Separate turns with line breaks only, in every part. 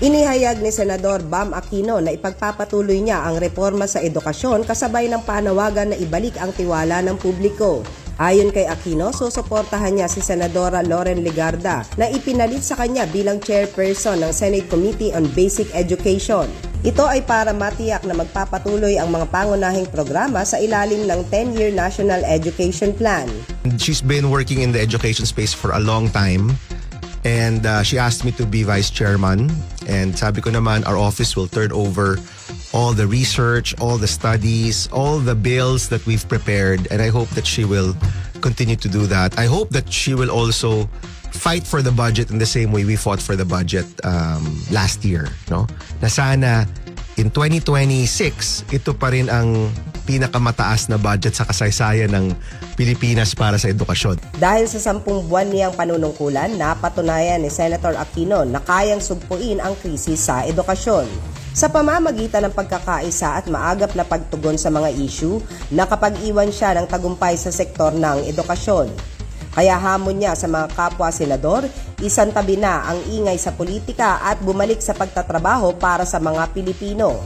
Inihayag ni Senador Bam Aquino na ipagpapatuloy niya ang reforma sa edukasyon kasabay ng panawagan na ibalik ang tiwala ng publiko. Ayon kay Aquino, susuportahan niya si Senadora Loren Legarda na ipinalit sa kanya bilang chairperson ng Senate Committee on Basic Education. Ito ay para matiyak na magpapatuloy ang mga pangunahing programa sa ilalim ng 10-year National Education Plan.
She's been working in the education space for a long time. And she asked me to be vice chairman. And sabi ko naman, our office will turn over all the research, all the studies, all the bills that we've prepared. And I hope that she will continue to do that. I hope that she will also fight for the budget in the same way we fought for the budget last year. No? Na sana in 2026, ito pa rin ang pinakamataas na budget sa kasaysayan ng Pilipinas para sa edukasyon.
Dahil sa 10 buwan niyang panunungkulan, napatunayan ni Senator Aquino na kayang sugpuin ang krisis sa edukasyon. Sa pamamagitan ng pagkakaisa at maagap na pagtugon sa mga issue, nakapag-iwan siya ng tagumpay sa sektor ng edukasyon. Kaya hamon niya sa mga kapwa-senador, isantabi na ang ingay sa politika at bumalik sa pagtatrabaho para sa mga Pilipino.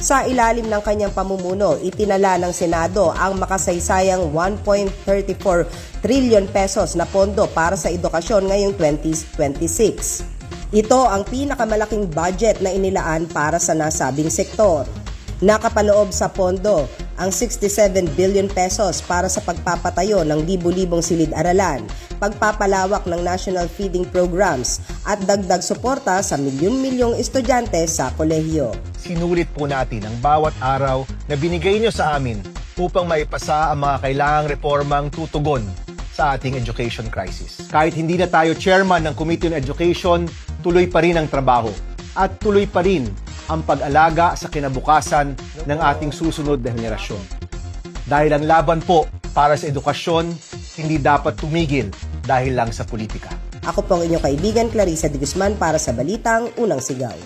Sa ilalim ng kanyang pamumuno, itinala ng Senado ang makasaysayang 1.34 trillion pesos na pondo para sa edukasyon ngayong 2026. Ito ang pinakamalaking budget na inilaan para sa nasabing sektor. Nakapaloob sa pondo ang 67 billion pesos para sa pagpapatayo ng libu-libong silid-aralan, pagpapalawak ng national feeding programs at dagdag suporta sa milyon-milyong estudyante sa kolehiyo.
Sinulit po natin ang bawat araw na binigay nyo sa amin upang maipasa ang mga kailangang reformang tutugon sa ating education crisis. Kahit hindi na tayo chairman ng Committee on Education, tuloy pa rin ang trabaho at tuloy pa rin ang pag-alaga sa kinabukasan ng ating susunod na henerasyon. Dahil ang laban po para sa edukasyon, hindi dapat tumigil dahil lang sa politika.
Ako po ang inyong kaibigan Clarissa de Guzman para sa Balitang Unang Sigaw.